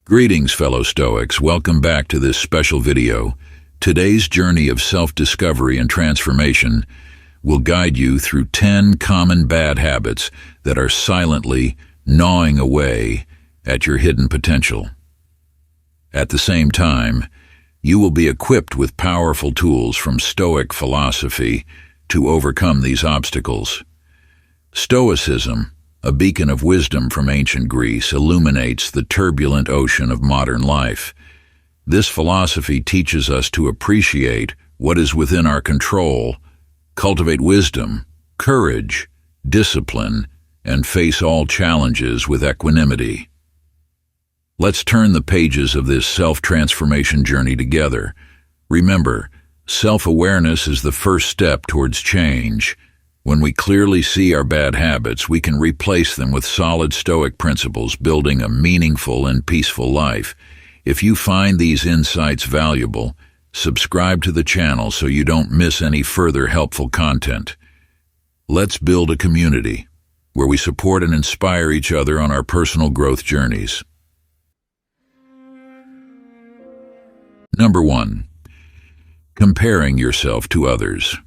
Greetings, fellow Stoics. Welcome back to this special video. Today's journey of self-discovery and transformation will guide you through 10 common bad habits that are silently gnawing away at your hidden potential. At the same time, you will be equipped with powerful tools from Stoic philosophy to overcome these obstacles. Stoicism, a beacon of wisdom from ancient Greece, illuminates the turbulent ocean of modern life. This philosophy teaches us to appreciate what is within our control, cultivate wisdom, courage, discipline, and face all challenges with equanimity. Let's turn the pages of this self-transformation journey together. Remember, self-awareness is the first step towards change. When we clearly see our bad habits, we can replace them with solid Stoic principles, building a meaningful and peaceful life. If you find these insights valuable, subscribe to the channel so you don't miss any further helpful content. Let's build a community where we support and inspire each other on our personal growth journeys. Number 1. Comparing yourself to others.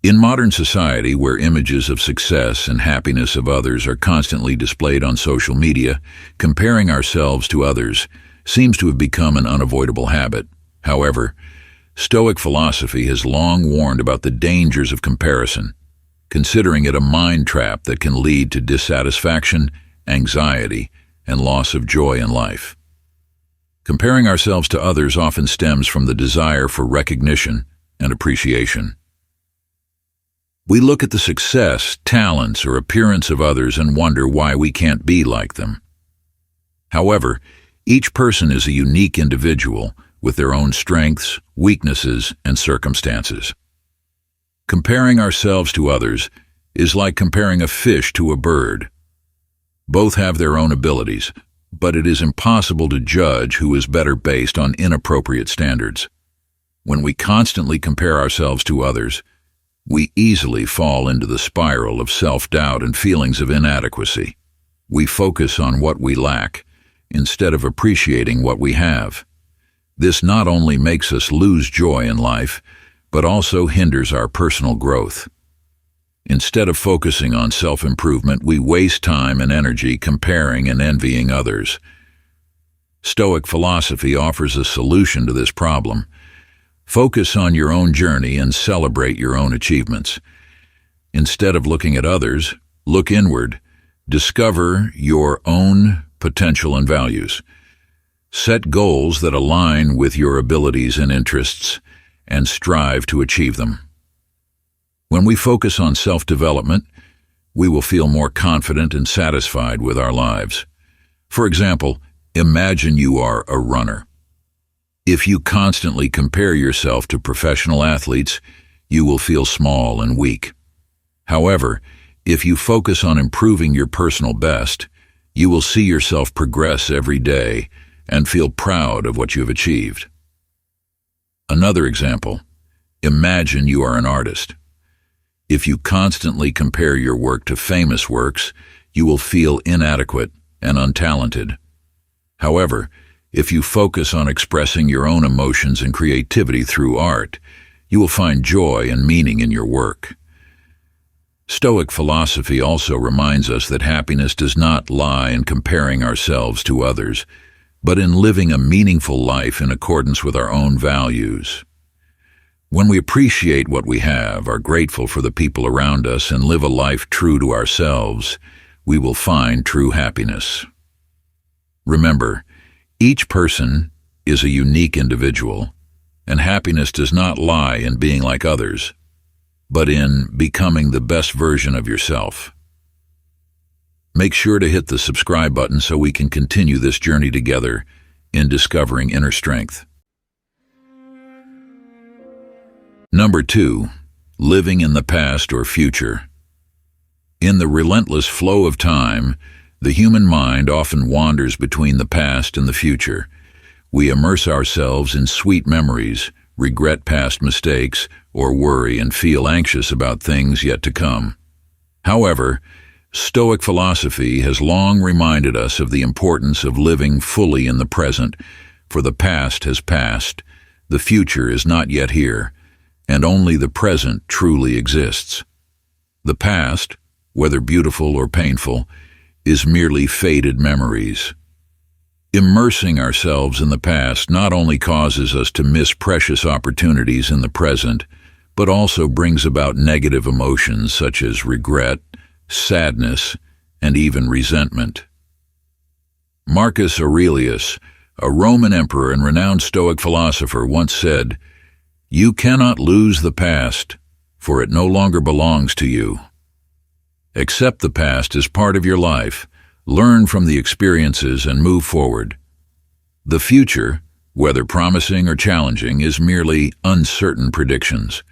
In modern society, where images of success and happiness of others are constantly displayed on social media, comparing ourselves to others seems to have become an unavoidable habit. However, Stoic philosophy has long warned about the dangers of comparison, considering it a mind trap that can lead to dissatisfaction, anxiety, and loss of joy in life. Comparing ourselves to others often stems from the desire for recognition and appreciation. We look at the success, talents, or appearance of others and wonder why we can't be like them. However, each person is a unique individual with their own strengths, weaknesses, and circumstances. Comparing ourselves to others is like comparing a fish to a bird. Both have their own abilities, but it is impossible to judge who is better based on inappropriate standards. When we constantly compare ourselves to others, we easily fall into the spiral of self-doubt and feelings of inadequacy. We focus on what we lack instead of appreciating what we have. This not only makes us lose joy in life, but also hinders our personal growth. Instead of focusing on self-improvement, we waste time and energy comparing and envying others. Stoic philosophy offers a solution to this problem. Focus on your own journey and celebrate your own achievements. Instead of looking at others, look inward. Discover your own potential and values. Set goals that align with your abilities and interests, and strive to achieve them. When we focus on self-development, we will feel more confident and satisfied with our lives. For example, imagine you are a runner. If you constantly compare yourself to professional athletes, you will feel small and weak. However, if you focus on improving your personal best, you will see yourself progress every day and feel proud of what you have achieved. Another example, imagine you are an artist. If you constantly compare your work to famous works, you will feel inadequate and untalented. However, if you focus on expressing your own emotions and creativity through art, you will find joy and meaning in your work. Stoic philosophy also reminds us that happiness does not lie in comparing ourselves to others, but in living a meaningful life in accordance with our own values. When we appreciate what we have, are grateful for the people around us, and live a life true to ourselves, we will find true happiness. Remember, each person is a unique individual, and happiness does not lie in being like others, but in becoming the best version of yourself. Make sure to hit the subscribe button so we can continue this journey together in discovering inner strength. Number 2. Living in the past or future. In the relentless flow of time, the human mind often wanders between the past and the future. We immerse ourselves in sweet memories, regret past mistakes, or worry and feel anxious about things yet to come. However, Stoic philosophy has long reminded us of the importance of living fully in the present, for the past has passed, the future is not yet here, and only the present truly exists. The past, whether beautiful or painful, is merely faded memories. Immersing ourselves in the past not only causes us to miss precious opportunities in the present, but also brings about negative emotions such as regret, sadness, and even resentment. Marcus Aurelius, a Roman emperor and renowned Stoic philosopher, once said, "You cannot lose the past, for it no longer belongs to you. Accept the past as part of your life, learn from the experiences, and move forward. The future, whether promising or challenging, is merely uncertain predictions."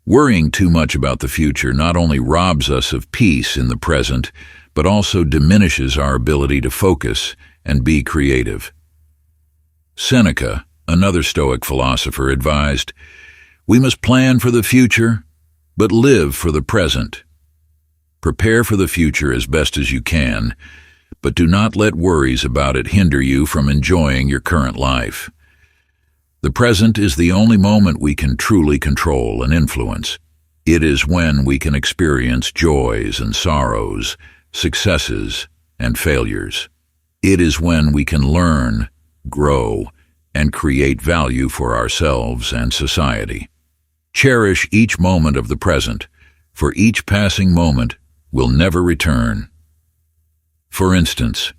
Worrying too much about the future not only robs us of peace in the present, but also diminishes our ability to focus and be creative. Seneca, another Stoic philosopher, advised, "We must plan for the future, but live for the present. Prepare for the future as best as you can, but do not let worries about it hinder you from enjoying your current life. The present is the only moment we can truly control and influence. It is when we can experience joys and sorrows, successes and failures. It is when we can learn, grow, and create value for ourselves and society. Cherish each moment of the present, for each passing moment will never return." For instance,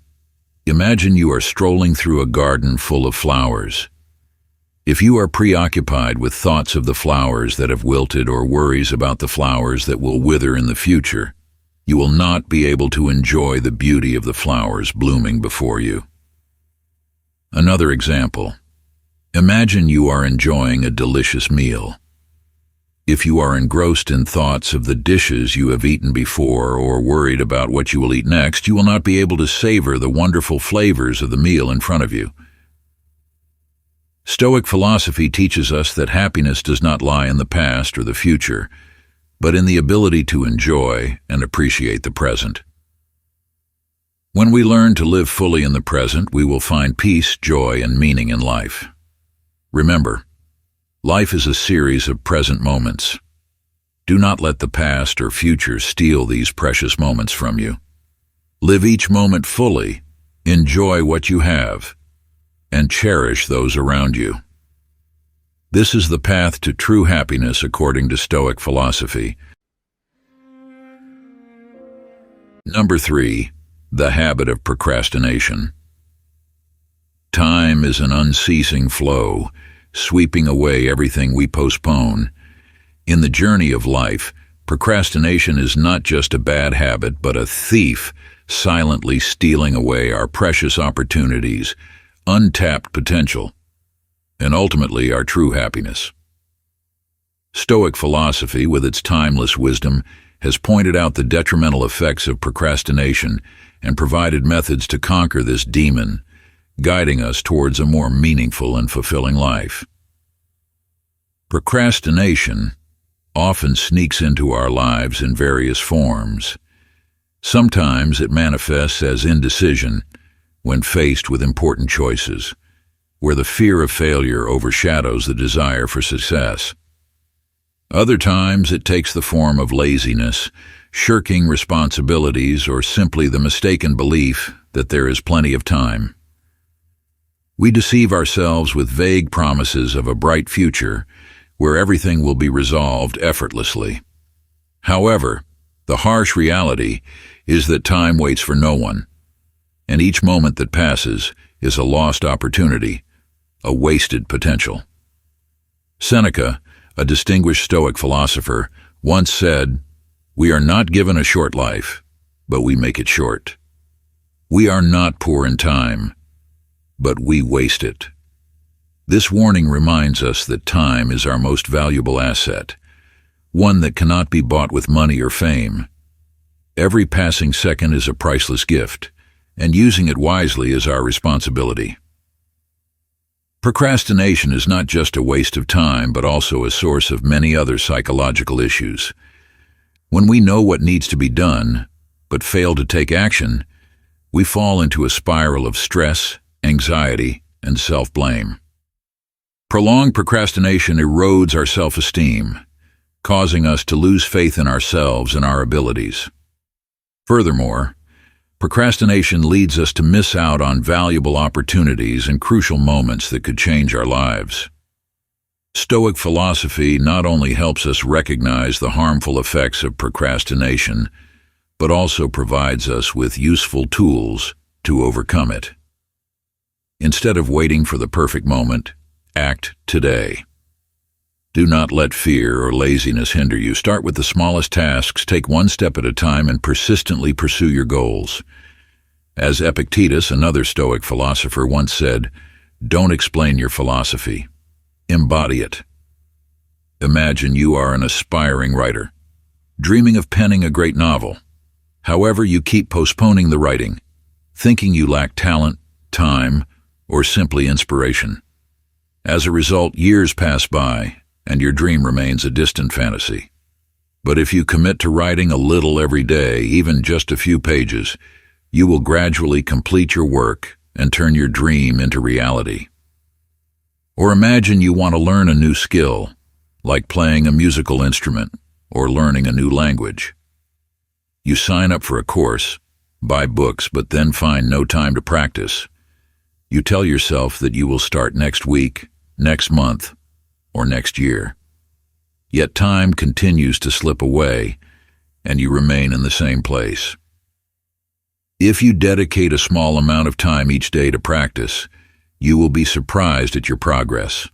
imagine you are strolling through a garden full of flowers. If you are preoccupied with thoughts of the flowers that have wilted or worries about the flowers that will wither in the future, you will not be able to enjoy the beauty of the flowers blooming before you. Another example. Imagine you are enjoying a delicious meal. If you are engrossed in thoughts of the dishes you have eaten before or worried about what you will eat next, you will not be able to savor the wonderful flavors of the meal in front of you. Stoic philosophy teaches us that happiness does not lie in the past or the future, but in the ability to enjoy and appreciate the present. When we learn to live fully in the present, we will find peace, joy, and meaning in life. Remember, life is a series of present moments. Do not let the past or future steal these precious moments from you. Live each moment fully, enjoy what you have, and cherish those around you. This is the path to true happiness according to Stoic philosophy. Number 3, the habit of procrastination. Time is an unceasing flow, sweeping away everything we postpone. In the journey of life, procrastination is not just a bad habit, but a thief silently stealing away our precious opportunities, untapped potential, and ultimately our true happiness. Stoic philosophy, with its timeless wisdom, has pointed out the detrimental effects of procrastination and provided methods to conquer this demon, guiding us towards a more meaningful and fulfilling life. Procrastination often sneaks into our lives in various forms. Sometimes it manifests as indecision when faced with important choices, where the fear of failure overshadows the desire for success. Other times it takes the form of laziness, shirking responsibilities, or simply the mistaken belief that there is plenty of time. We deceive ourselves with vague promises of a bright future where everything will be resolved effortlessly. However, the harsh reality is that time waits for no one, and each moment that passes is a lost opportunity, a wasted potential. Seneca, a distinguished Stoic philosopher, once said, "We are not given a short life, but we make it short. We are not poor in time, but we waste it." This warning reminds us that time is our most valuable asset, one that cannot be bought with money or fame. Every passing second is a priceless gift, and using it wisely is our responsibility. Procrastination is not just a waste of time, but also a source of many other psychological issues. When we know what needs to be done, but fail to take action, we fall into a spiral of stress, anxiety, and self-blame. Prolonged procrastination erodes our self-esteem, causing us to lose faith in ourselves and our abilities. Furthermore, procrastination leads us to miss out on valuable opportunities and crucial moments that could change our lives. Stoic philosophy not only helps us recognize the harmful effects of procrastination, but also provides us with useful tools to overcome it. Instead of waiting for the perfect moment, act today. Do not let fear or laziness hinder you. Start with the smallest tasks, take one step at a time, and persistently pursue your goals. As Epictetus, another Stoic philosopher, once said, "Don't explain your philosophy. Embody it." Imagine you are an aspiring writer, dreaming of penning a great novel. However, you keep postponing the writing, thinking you lack talent, time, or simply inspiration. As a result, years pass by, and your dream remains a distant fantasy. But if you commit to writing a little every day, even just a few pages, you will gradually complete your work and turn your dream into reality. Or imagine you want to learn a new skill, like playing a musical instrument or learning a new language. You sign up for a course, buy books, but then find no time to practice. You tell yourself that you will start next week, next month, or next year. Yet time continues to slip away, and you remain in the same place. If you dedicate a small amount of time each day to practice, you will be surprised at your progress.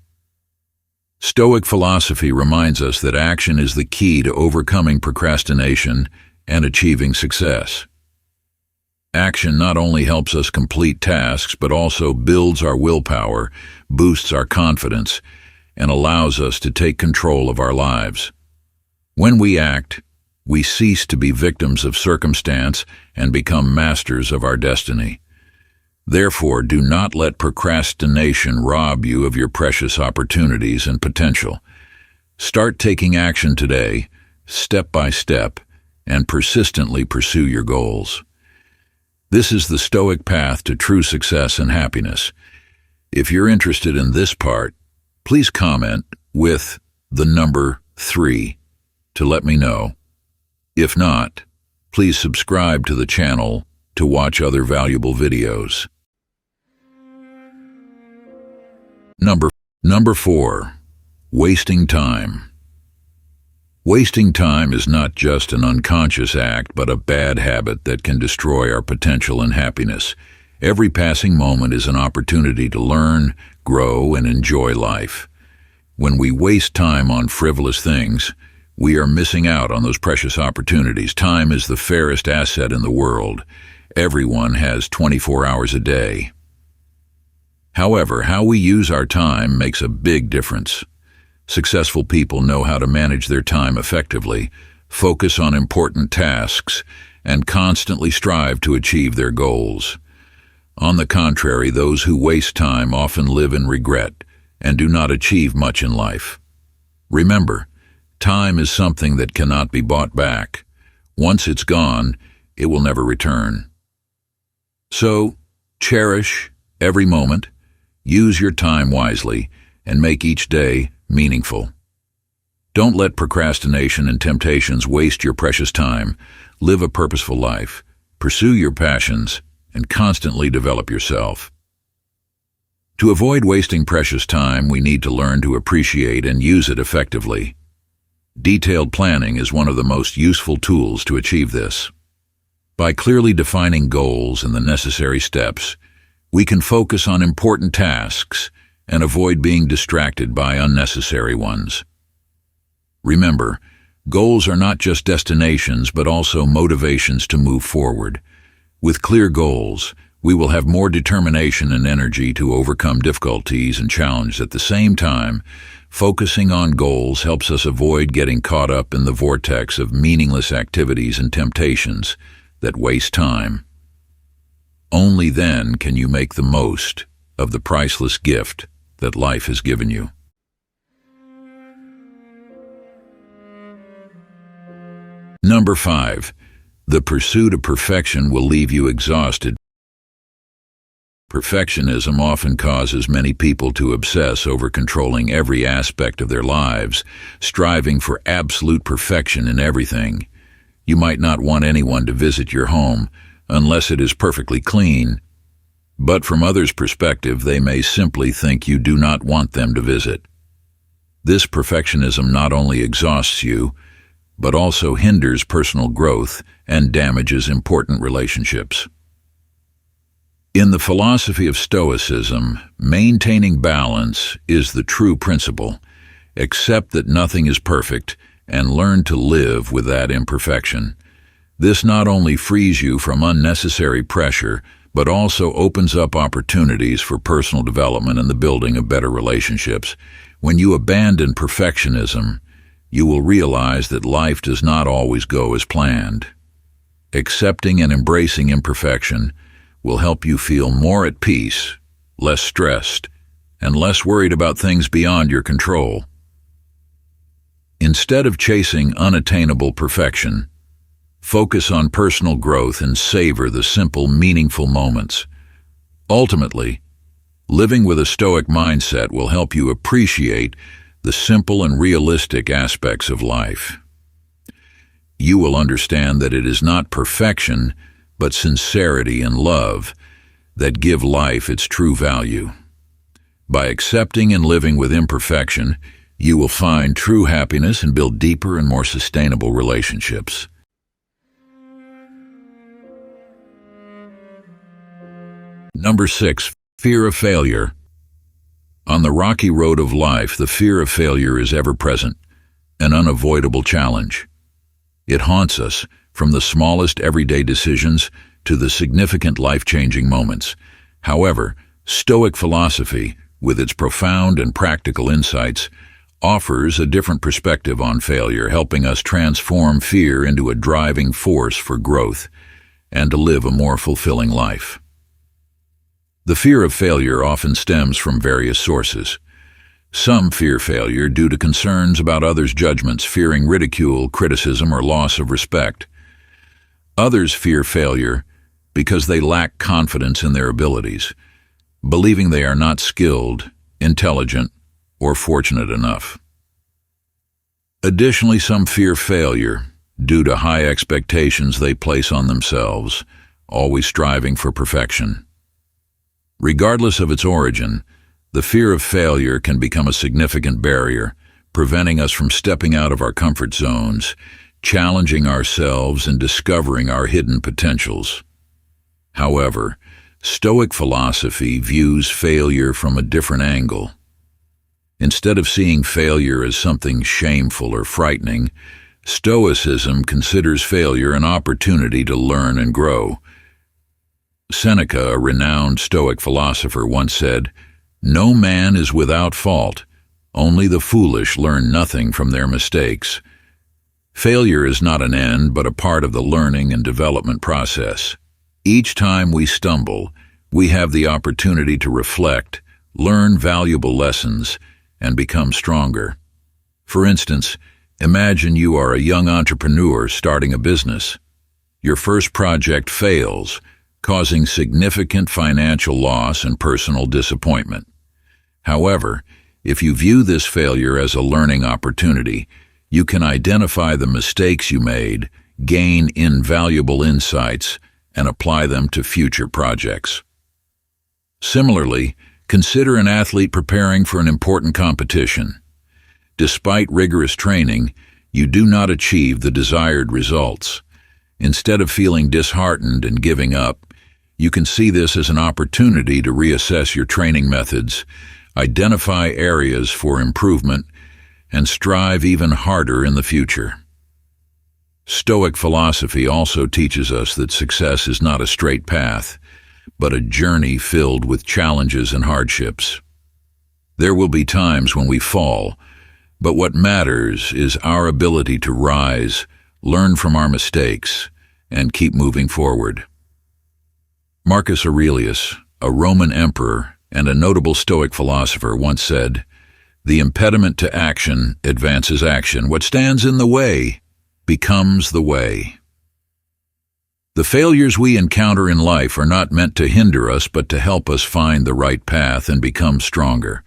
Stoic philosophy reminds us that action is the key to overcoming procrastination and achieving success. Action not only helps us complete tasks, but also builds our willpower, boosts our confidence, and allows us to take control of our lives. When we act, we cease to be victims of circumstance and become masters of our destiny. Therefore, do not let procrastination rob you of your precious opportunities and potential. Start taking action today, step by step, and persistently pursue your goals. This is the Stoic path to true success and happiness. If you're interested in this part, please comment with the number 3 to let me know. If not, please subscribe to the channel to watch other valuable videos. Number 4. Wasting time. Wasting time is not just an unconscious act, but a bad habit that can destroy our potential and happiness. Every passing moment is an opportunity to learn, grow, and enjoy life. When we waste time on frivolous things, we are missing out on those precious opportunities. Time is the fairest asset in the world. Everyone has 24 hours a day. However, how we use our time makes a big difference. Successful people know how to manage their time effectively, focus on important tasks, and constantly strive to achieve their goals. On the contrary, those who waste time often live in regret and do not achieve much in life. Remember, time is something that cannot be bought back. Once it's gone, it will never return. So, cherish every moment, use your time wisely, and make each day meaningful. Don't let procrastination and temptations waste your precious time. Live a purposeful life, pursue your passions, and constantly develop yourself. To avoid wasting precious time, we need to learn to appreciate and use it effectively. Detailed planning is one of the most useful tools to achieve this. By clearly defining goals and the necessary steps, we can focus on important tasks and avoid being distracted by unnecessary ones. Remember, goals are not just destinations, but also motivations to move forward. With clear goals, we will have more determination and energy to overcome difficulties and challenges. At the same time, focusing on goals helps us avoid getting caught up in the vortex of meaningless activities and temptations that waste time. Only then can you make the most of the priceless gift that life has given you. Number 5. The pursuit of perfection will leave you exhausted. Perfectionism often causes many people to obsess over controlling every aspect of their lives, striving for absolute perfection in everything. You might not want anyone to visit your home unless it is perfectly clean, but from others' perspective, they may simply think you do not want them to visit. This perfectionism not only exhausts you, but also hinders personal growth and damages important relationships. In the philosophy of Stoicism, maintaining balance is the true principle. Accept that nothing is perfect and learn to live with that imperfection. This not only frees you from unnecessary pressure, but also opens up opportunities for personal development and the building of better relationships. When you abandon perfectionism, you will realize that life does not always go as planned. Accepting and embracing imperfection will help you feel more at peace, less stressed, and less worried about things beyond your control. Instead of chasing unattainable perfection, focus on personal growth and savor the simple, meaningful moments. Ultimately, living with a Stoic mindset will help you appreciate the simple and realistic aspects of life. You will understand that it is not perfection, but sincerity and love that give life its true value. By accepting and living with imperfection, you will find true happiness and build deeper and more sustainable relationships. Number 6. Fear of failure. On the rocky road of life, the fear of failure is ever present, an unavoidable challenge. It haunts us, from the smallest everyday decisions to the significant life-changing moments. However, Stoic philosophy, with its profound and practical insights, offers a different perspective on failure, helping us transform fear into a driving force for growth and to live a more fulfilling life. The fear of failure often stems from various sources. Some fear failure due to concerns about others' judgments, fearing ridicule, criticism, or loss of respect. Others fear failure because they lack confidence in their abilities, believing they are not skilled, intelligent, or fortunate enough. Additionally, some fear failure due to high expectations they place on themselves, always striving for perfection. Regardless of its origin, the fear of failure can become a significant barrier, preventing us from stepping out of our comfort zones, challenging ourselves, and discovering our hidden potentials. However, Stoic philosophy views failure from a different angle. Instead of seeing failure as something shameful or frightening, Stoicism considers failure an opportunity to learn and grow. Seneca, a renowned Stoic philosopher, once said, "No man is without fault. Only the foolish learn nothing from their mistakes." Failure is not an end, but a part of the learning and development process. Each time we stumble, we have the opportunity to reflect, learn valuable lessons, and become stronger. For instance, imagine you are a young entrepreneur starting a business. Your first project fails, causing significant financial loss and personal disappointment. However, if you view this failure as a learning opportunity, you can identify the mistakes you made, gain invaluable insights, and apply them to future projects. Similarly, consider an athlete preparing for an important competition. Despite rigorous training, you do not achieve the desired results. Instead of feeling disheartened and giving up, you can see this as an opportunity to reassess your training methods, identify areas for improvement, and strive even harder in the future. Stoic philosophy also teaches us that success is not a straight path, but a journey filled with challenges and hardships. There will be times when we fall, but what matters is our ability to rise, learn from our mistakes, and keep moving forward. Marcus Aurelius, a Roman emperor and a notable Stoic philosopher, once said, "The impediment to action advances action. What stands in the way becomes the way." The failures we encounter in life are not meant to hinder us, but to help us find the right path and become stronger.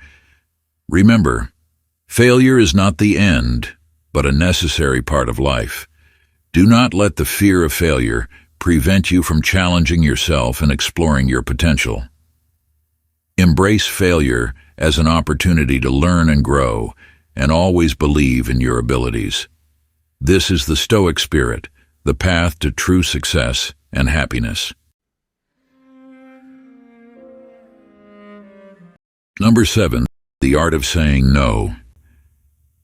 Remember, failure is not the end, but a necessary part of life. Do not let the fear of failure prevent you from challenging yourself and exploring your potential. Embrace failure as an opportunity to learn and grow, and always believe in your abilities. This is the Stoic spirit, the path to true success and happiness. Number 7, the art of saying no.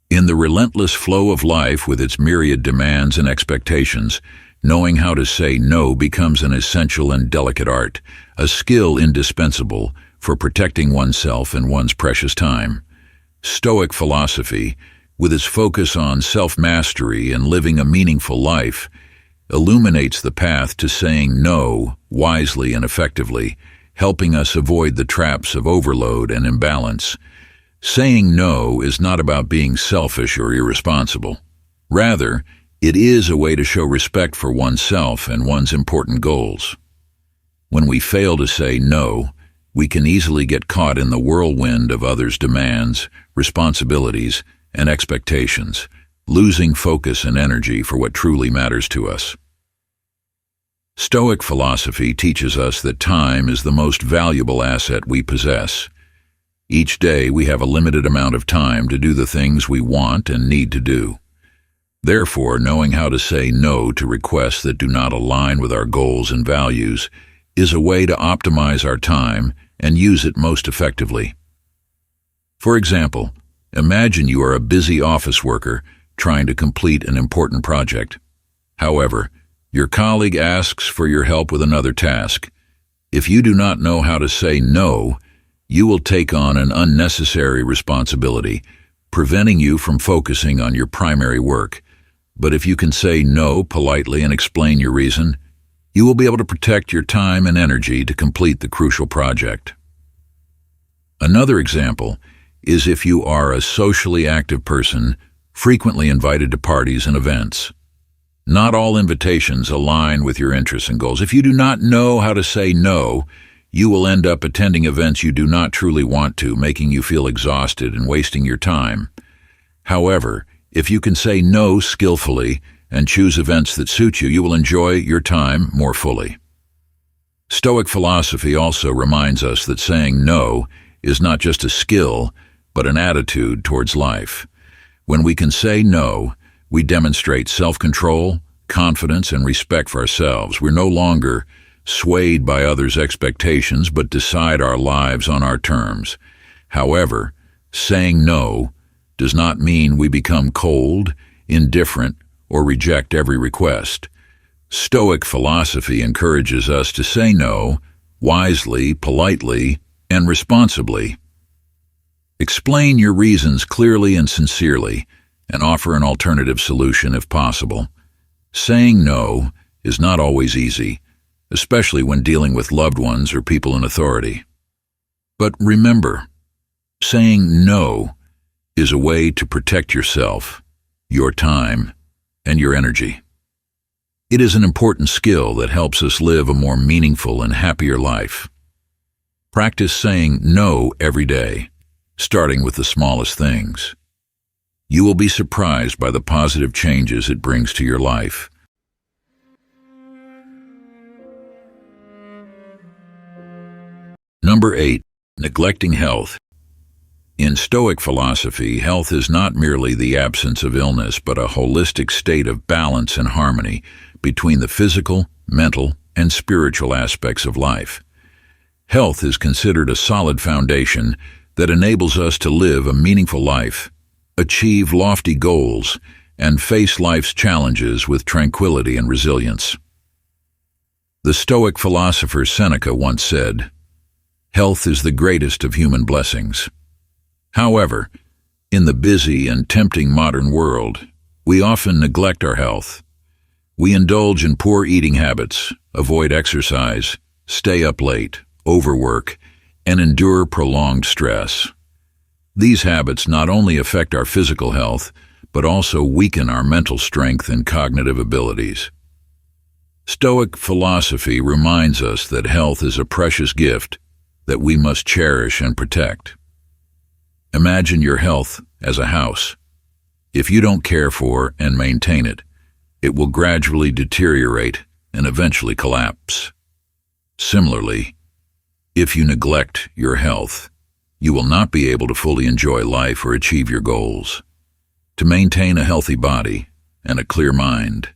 In the relentless flow of life with its myriad demands and expectations, knowing how to say no becomes an essential and delicate art, a skill indispensable for protecting oneself and one's precious time. Stoic philosophy, with its focus on self-mastery and living a meaningful life, illuminates the path to saying no wisely and effectively, helping us avoid the traps of overload and imbalance. Saying no is not about being selfish or irresponsible. Rather, it is a way to show respect for oneself and one's important goals. When we fail to say no, we can easily get caught in the whirlwind of others' demands, responsibilities, and expectations, losing focus and energy for what truly matters to us. Stoic philosophy teaches us that time is the most valuable asset we possess. Each day we have a limited amount of time to do the things we want and need to do. Therefore, knowing how to say no to requests that do not align with our goals and values is a way to optimize our time and use it most effectively. For example, imagine you are a busy office worker trying to complete an important project. However, your colleague asks for your help with another task. If you do not know how to say no, you will take on an unnecessary responsibility, preventing you from focusing on your primary work. But if you can say no politely and explain your reason, you will be able to protect your time and energy to complete the crucial project. Another example is if you are a socially active person, frequently invited to parties and events. Not all invitations align with your interests and goals. If you do not know how to say no, you will end up attending events you do not truly want to, making you feel exhausted and wasting your time. However, if you can say no skillfully and choose events that suit you, you will enjoy your time more fully. Stoic philosophy also reminds us that saying no is not just a skill, but an attitude towards life. When we can say no, we demonstrate self-control, confidence, and respect for ourselves. We're no longer swayed by others' expectations, but decide our lives on our terms. However, saying no does not mean we become cold, indifferent, or reject every request. Stoic philosophy encourages us to say no wisely, politely, and responsibly. Explain your reasons clearly and sincerely, and offer an alternative solution if possible. Saying no is not always easy, especially when dealing with loved ones or people in authority. But remember, saying no is a way to protect yourself, your time, and your energy. It is an important skill that helps us live a more meaningful and happier life. Practice saying no every day, starting with the smallest things. You will be surprised by the positive changes it brings to your life. Number 8, neglecting health. In Stoic philosophy, health is not merely the absence of illness, but a holistic state of balance and harmony between the physical, mental, and spiritual aspects of life. Health is considered a solid foundation that enables us to live a meaningful life, achieve lofty goals, and face life's challenges with tranquility and resilience. The Stoic philosopher Seneca once said, "Health is the greatest of human blessings." However, in the busy and tempting modern world, we often neglect our health. We indulge in poor eating habits, avoid exercise, stay up late, overwork, and endure prolonged stress. These habits not only affect our physical health, but also weaken our mental strength and cognitive abilities. Stoic philosophy reminds us that health is a precious gift that we must cherish and protect. Imagine your health as a house. If you don't care for and maintain it, it will gradually deteriorate and eventually collapse. Similarly, if you neglect your health, you will not be able to fully enjoy life or achieve your goals. To maintain a healthy body and a clear mind,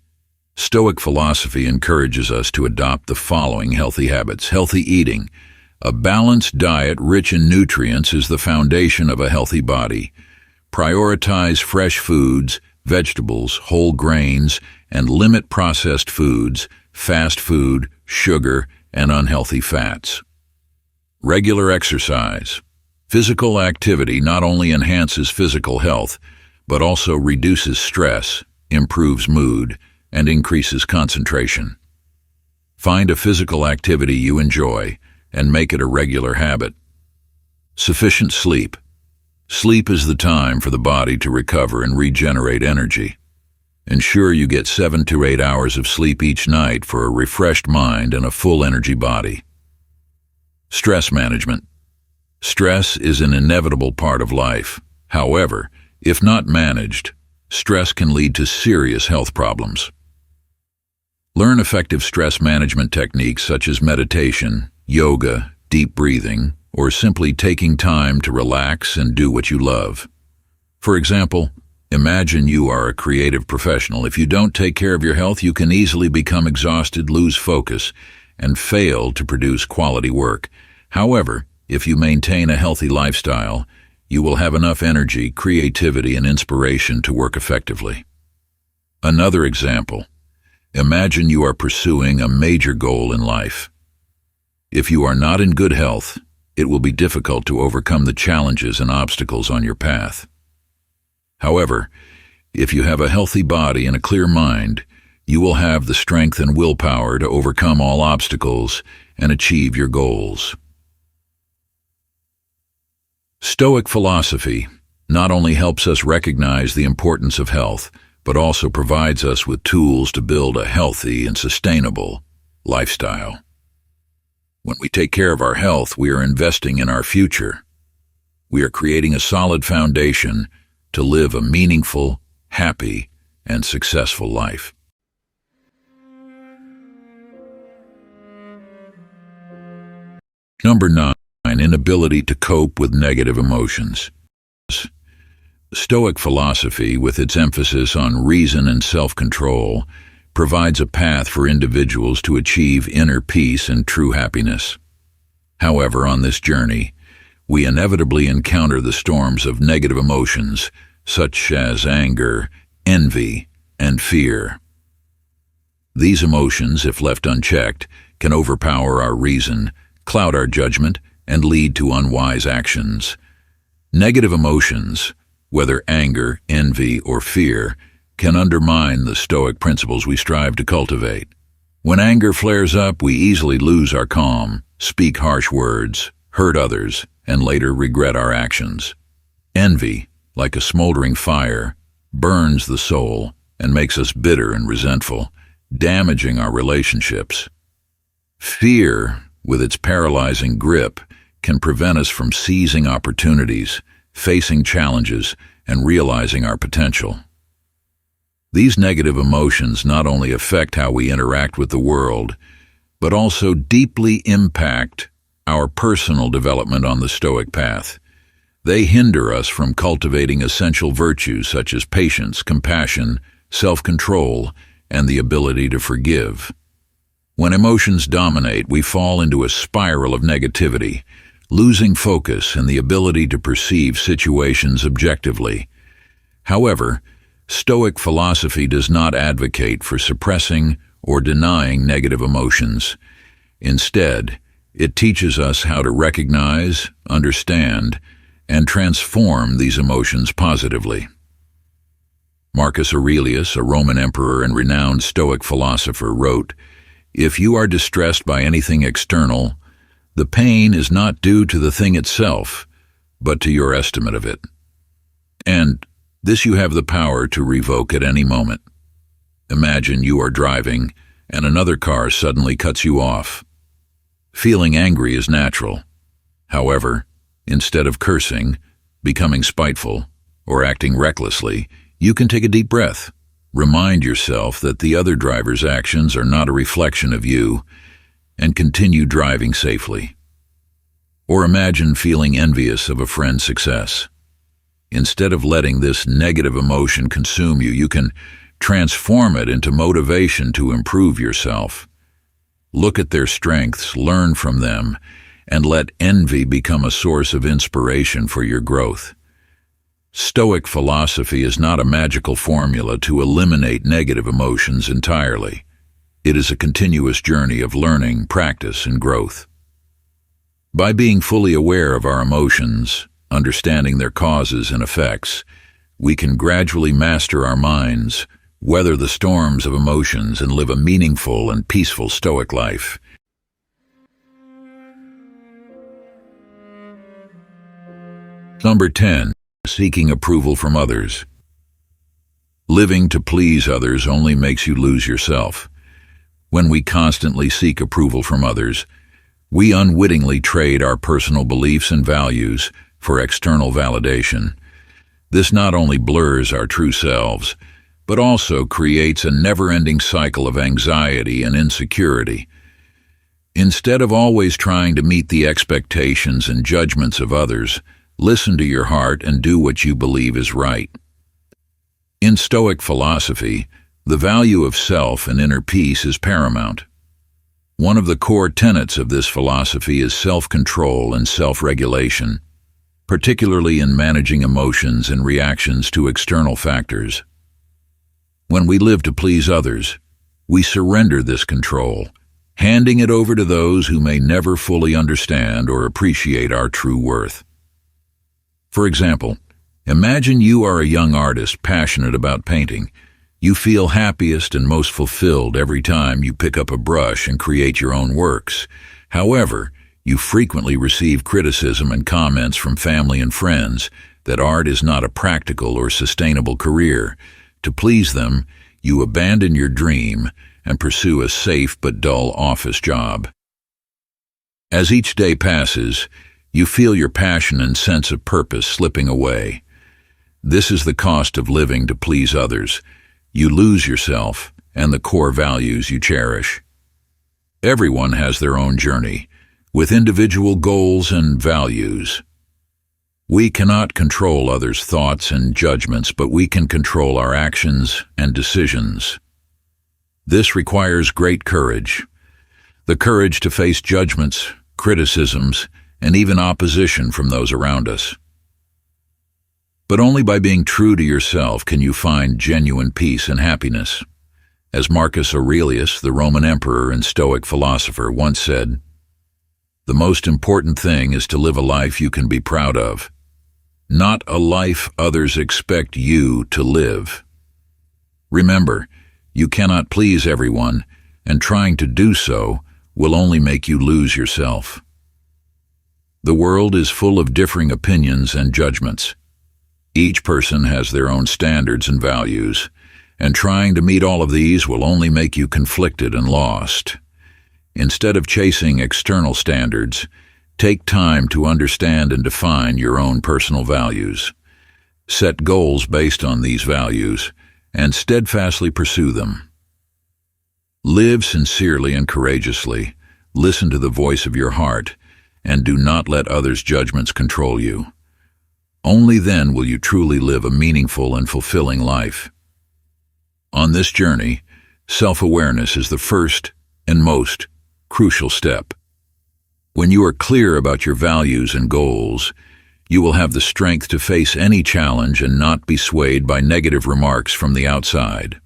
Stoic philosophy encourages us to adopt the following healthy habits. Healthy eating. A balanced diet rich in nutrients is the foundation of a healthy body. Prioritize fresh foods, vegetables, whole grains, and limit processed foods, fast food, sugar, and unhealthy fats. Regular exercise. Physical activity not only enhances physical health, but also reduces stress, improves mood, and increases concentration. Find a physical activity you enjoy and make it a regular habit. Sufficient sleep. Sleep is the time for the body to recover and regenerate energy. Ensure you get 7 to 8 hours of sleep each night for a refreshed mind and a full energy body. Stress management. Stress is an inevitable part of life. However, if not managed, stress can lead to serious health problems. Learn effective stress management techniques such as meditation, yoga, deep breathing, or simply taking time to relax and do what you love. For example, imagine you are a creative professional. If you don't take care of your health, you can easily become exhausted, lose focus, and fail to produce quality work. However, if you maintain a healthy lifestyle, you will have enough energy, creativity, and inspiration to work effectively. Another example. Imagine you are pursuing a major goal in life. If you are not in good health, it will be difficult to overcome the challenges and obstacles on your path. However, if you have a healthy body and a clear mind, you will have the strength and willpower to overcome all obstacles and achieve your goals. Stoic philosophy not only helps us recognize the importance of health, but also provides us with tools to build a healthy and sustainable lifestyle. When we take care of our health, we are investing in our future. We are creating a solid foundation to live a meaningful, happy, and successful life. Number 9. Inability to cope with negative emotions. Stoic philosophy, with its emphasis on reason and self-control, provides a path for individuals to achieve inner peace and true happiness. However, on this journey, we inevitably encounter the storms of negative emotions, such as anger, envy, and fear. These emotions, if left unchecked, can overpower our reason, cloud our judgment, and lead to unwise actions. Negative emotions, whether anger, envy, or fear, can undermine the Stoic principles we strive to cultivate. When anger flares up, we easily lose our calm, speak harsh words, hurt others, and later regret our actions. Envy, like a smoldering fire, burns the soul and makes us bitter and resentful, damaging our relationships. Fear, with its paralyzing grip, can prevent us from seizing opportunities, facing challenges, and realizing our potential. These negative emotions not only affect how we interact with the world, but also deeply impact our personal development on the Stoic path. They hinder us from cultivating essential virtues such as patience, compassion, self-control, and the ability to forgive. When emotions dominate, we fall into a spiral of negativity, losing focus and the ability to perceive situations objectively. However, Stoic philosophy does not advocate for suppressing or denying negative emotions. Instead, it teaches us how to recognize, understand, and transform these emotions positively. Marcus Aurelius, a Roman emperor and renowned Stoic philosopher, wrote, "If you are distressed by anything external, the pain is not due to the thing itself, but to your estimate of it. And this you have the power to revoke at any moment. Imagine you are driving, and another car suddenly cuts you off. Feeling angry is natural. However, instead of cursing, becoming spiteful, or acting recklessly, you can take a deep breath. Remind yourself that the other driver's actions are not a reflection of you, and continue driving safely. Or imagine feeling envious of a friend's success. Instead of letting this negative emotion consume you, you can transform it into motivation to improve yourself. Look at their strengths, learn from them, and let envy become a source of inspiration for your growth. Stoic philosophy is not a magical formula to eliminate negative emotions entirely. It is a continuous journey of learning, practice, and growth. By being fully aware of our emotions, understanding their causes and effects, we can gradually master our minds, weather the storms of emotions, and live a meaningful and peaceful Stoic life. Number 10. Seeking approval from others. Living to please others only makes you lose yourself. When we constantly seek approval from others, we unwittingly trade our personal beliefs and values for external validation. This not only blurs our true selves, but also creates a never-ending cycle of anxiety and insecurity. Instead of always trying to meet the expectations and judgments of others, listen to your heart and do what you believe is right. In Stoic philosophy, the value of self and inner peace is paramount. One of the core tenets of this philosophy is self-control and self-regulation, particularly in managing emotions and reactions to external factors. When we live to please others, we surrender this control, handing it over to those who may never fully understand or appreciate our true worth. For example, imagine you are a young artist passionate about painting. You feel happiest and most fulfilled every time you pick up a brush and create your own works. However, you frequently receive criticism and comments from family and friends that art is not a practical or sustainable career. To please them, you abandon your dream and pursue a safe but dull office job. As each day passes, you feel your passion and sense of purpose slipping away. This is the cost of living to please others. You lose yourself and the core values you cherish. Everyone has their own journey, with individual goals and values. We cannot control others' thoughts and judgments, but we can control our actions and decisions. This requires great courage. The courage to face judgments, criticisms, and even opposition from those around us. But only by being true to yourself can you find genuine peace and happiness. As Marcus Aurelius, the Roman emperor and Stoic philosopher, once said, "The most important thing is to live a life you can be proud of, not a life others expect you to live." Remember, you cannot please everyone, and trying to do so will only make you lose yourself. The world is full of differing opinions and judgments. Each person has their own standards and values, and trying to meet all of these will only make you conflicted and lost. Instead of chasing external standards, take time to understand and define your own personal values. Set goals based on these values, and steadfastly pursue them. Live sincerely and courageously, listen to the voice of your heart, and do not let others' judgments control you. Only then will you truly live a meaningful and fulfilling life. On this journey, self-awareness is the first and most crucial step. When you are clear about your values and goals, you will have the strength to face any challenge and not be swayed by negative remarks from the outside.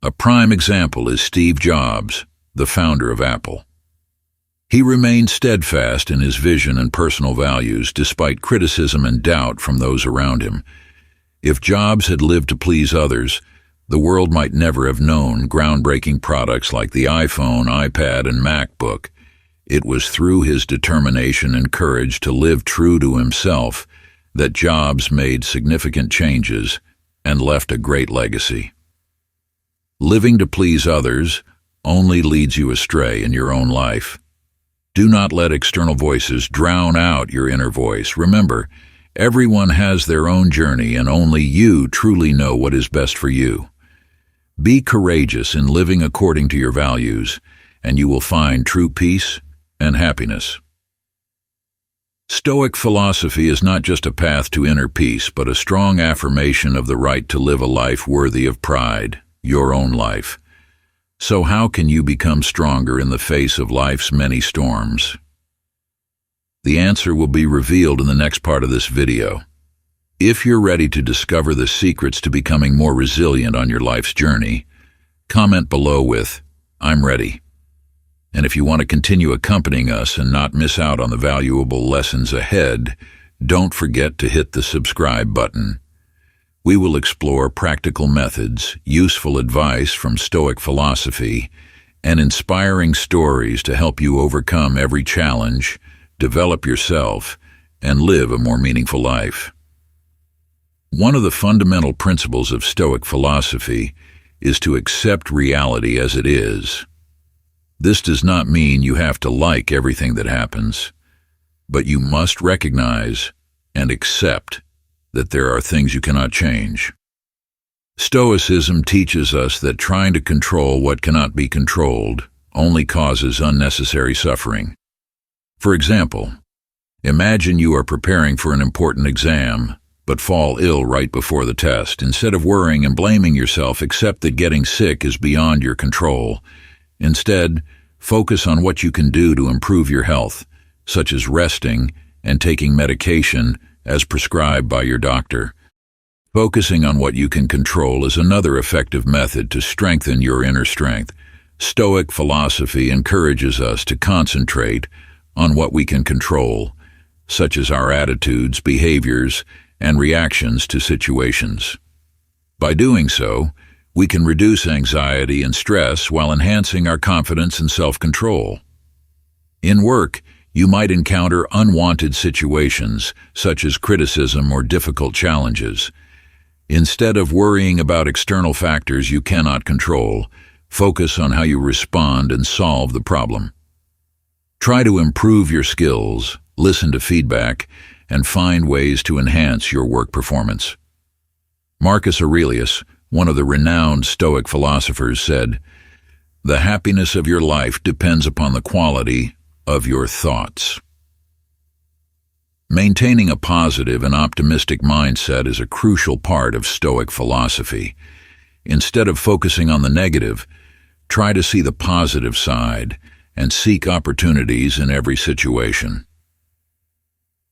A prime example is Steve Jobs, the founder of Apple. He remained steadfast in his vision and personal values despite criticism and doubt from those around him. If Jobs had lived to please others, the world might never have known groundbreaking products like the iPhone, iPad, and MacBook. It was through his determination and courage to live true to himself that Jobs made significant changes and left a great legacy. Living to please others only leads you astray in your own life. Do not let external voices drown out your inner voice. Remember, everyone has their own journey and only you truly know what is best for you. Be courageous in living according to your values, and you will find true peace and happiness. Stoic philosophy is not just a path to inner peace, but a strong affirmation of the right to live a life worthy of pride, your own life. So how can you become stronger in the face of life's many storms? The answer will be revealed in the next part of this video. If you're ready to discover the secrets to becoming more resilient on your life's journey, comment below with, "I'm ready." And if you want to continue accompanying us and not miss out on the valuable lessons ahead, don't forget to hit the subscribe button. We will explore practical methods, useful advice from Stoic philosophy, and inspiring stories to help you overcome every challenge, develop yourself, and live a more meaningful life. One of the fundamental principles of Stoic philosophy is to accept reality as it is. This does not mean you have to like everything that happens, but you must recognize and accept that there are things you cannot change. Stoicism teaches us that trying to control what cannot be controlled only causes unnecessary suffering. For example, imagine you are preparing for an important exam, but fall ill right before the test. Instead of worrying and blaming yourself, accept that getting sick is beyond your control. Instead, focus on what you can do to improve your health, such as resting and taking medication as prescribed by your doctor. Focusing on what you can control is another effective method to strengthen your inner strength. Stoic philosophy encourages us to concentrate on what we can control, such as our attitudes, behaviors, and reactions to situations. By doing so, we can reduce anxiety and stress while enhancing our confidence and self-control. In work, you might encounter unwanted situations, such as criticism or difficult challenges. Instead of worrying about external factors you cannot control, focus on how you respond and solve the problem. Try to improve your skills, listen to feedback, and find ways to enhance your work performance. Marcus Aurelius, one of the renowned Stoic philosophers, said, "The happiness of your life depends upon the quality of your thoughts." Maintaining a positive and optimistic mindset is a crucial part of Stoic philosophy. Instead of focusing on the negative, try to see the positive side and seek opportunities in every situation.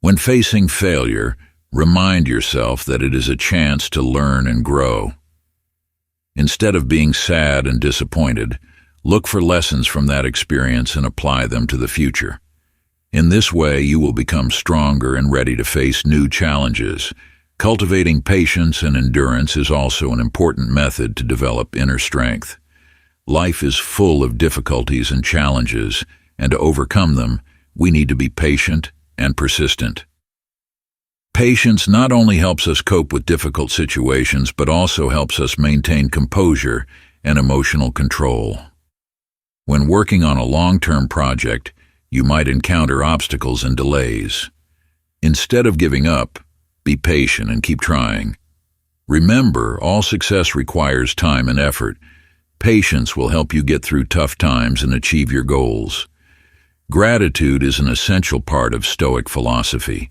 When facing failure, remind yourself that it is a chance to learn and grow. Instead of being sad and disappointed, look for lessons from that experience and apply them to the future. In this way, you will become stronger and ready to face new challenges. Cultivating patience and endurance is also an important method to develop inner strength. Life is full of difficulties and challenges, and to overcome them, we need to be patient and persistent. Patience not only helps us cope with difficult situations, but also helps us maintain composure and emotional control. When working on a long-term project, you might encounter obstacles and delays. Instead of giving up, be patient and keep trying. Remember, all success requires time and effort. Patience will help you get through tough times and achieve your goals. Gratitude is an essential part of Stoic philosophy.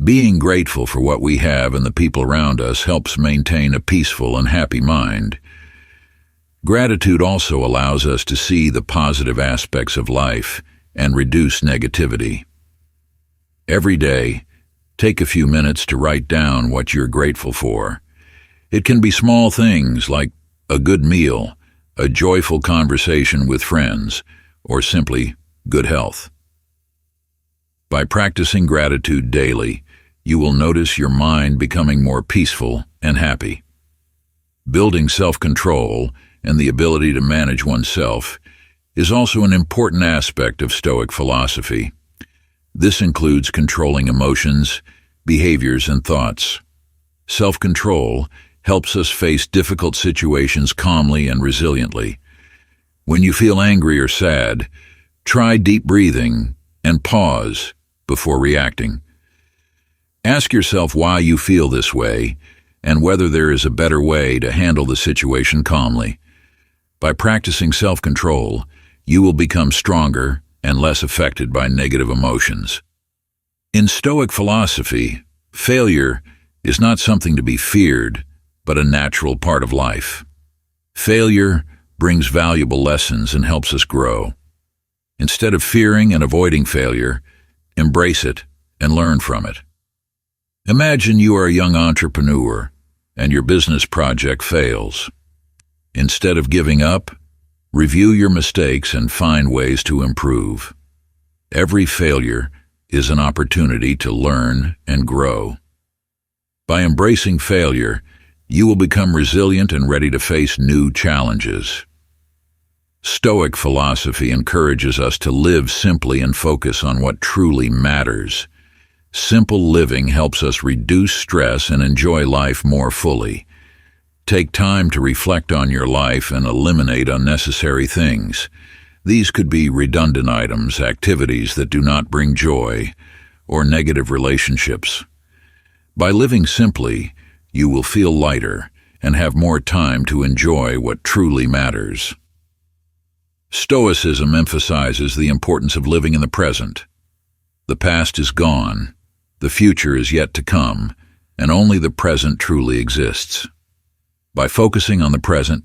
Being grateful for what we have and the people around us helps maintain a peaceful and happy mind. Gratitude also allows us to see the positive aspects of life and reduce negativity. Every day, take a few minutes to write down what you're grateful for. It can be small things like a good meal, a joyful conversation with friends, or simply good health. By practicing gratitude daily, you will notice your mind becoming more peaceful and happy. Building self-control and the ability to manage oneself is also an important aspect of Stoic philosophy. This includes controlling emotions, behaviors, and thoughts. Self-control helps us face difficult situations calmly and resiliently. When you feel angry or sad, try deep breathing and pause before reacting. Ask yourself why you feel this way and whether there is a better way to handle the situation calmly. By practicing self-control, you will become stronger and less affected by negative emotions. In Stoic philosophy, failure is not something to be feared, but a natural part of life. Failure brings valuable lessons and helps us grow. Instead of fearing and avoiding failure, embrace it and learn from it. Imagine you are a young entrepreneur and your business project fails. Instead of giving up, review your mistakes and find ways to improve. Every failure is an opportunity to learn and grow. By embracing failure, you will become resilient and ready to face new challenges. Stoic philosophy encourages us to live simply and focus on what truly matters. Simple living helps us reduce stress and enjoy life more fully. Take time to reflect on your life and eliminate unnecessary things. These could be redundant items, activities that do not bring joy, or negative relationships. By living simply, you will feel lighter and have more time to enjoy what truly matters. Stoicism emphasizes the importance of living in the present. The past is gone, the future is yet to come, and only the present truly exists. By focusing on the present,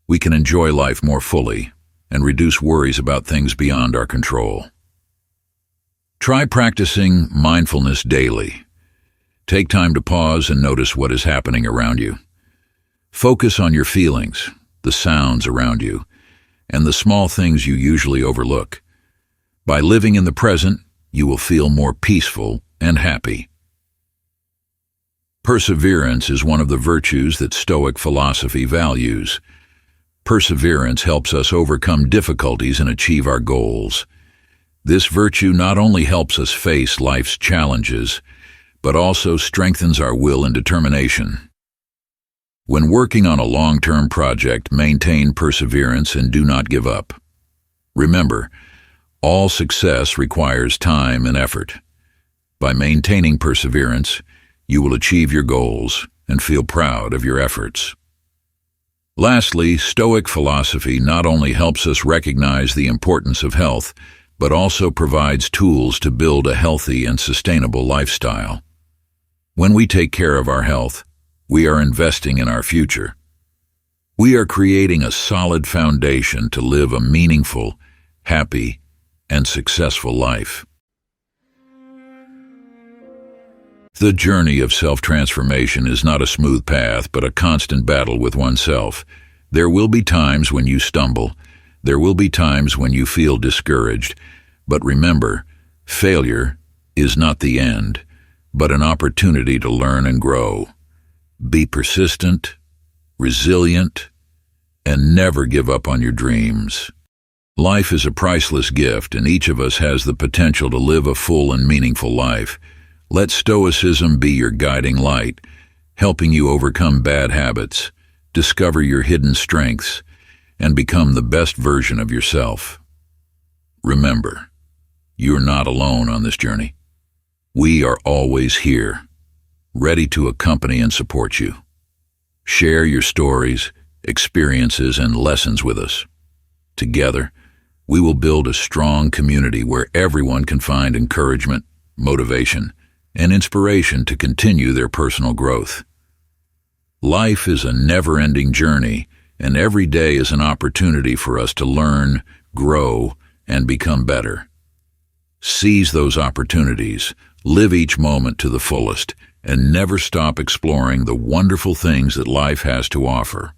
we can enjoy life more fully and reduce worries about things beyond our control. Try practicing mindfulness daily. Take time to pause and notice what is happening around you. Focus on your feelings, the sounds around you, and the small things you usually overlook. By living in the present, you will feel more peaceful and happy. Perseverance is one of the virtues that Stoic philosophy values. Perseverance helps us overcome difficulties and achieve our goals. This virtue not only helps us face life's challenges, but also strengthens our will and determination. When working on a long-term project, maintain perseverance and do not give up. Remember, all success requires time and effort. By maintaining perseverance, you will achieve your goals and feel proud of your efforts. Lastly, Stoic philosophy not only helps us recognize the importance of health, but also provides tools to build a healthy and sustainable lifestyle. When we take care of our health, we are investing in our future. We are creating a solid foundation to live a meaningful, happy, and successful life. The journey of self-transformation is not a smooth path, but a constant battle with oneself. There will be times when you stumble. There will be times when you feel discouraged. But remember, failure is not the end, but an opportunity to learn and grow. Be persistent, resilient, and never give up on your dreams. Life is a priceless gift, and each of us has the potential to live a full and meaningful life. Let Stoicism be your guiding light, helping you overcome bad habits, discover your hidden strengths, and become the best version of yourself. Remember, you're not alone on this journey. We are always here, ready to accompany and support you. Share your stories, experiences, and lessons with us. Together, we will build a strong community where everyone can find encouragement, motivation, and inspiration to continue their personal growth. Life is a never-ending journey, and every day is an opportunity for us to learn, grow, and become better. Seize those opportunities, live each moment to the fullest, and never stop exploring the wonderful things that life has to offer.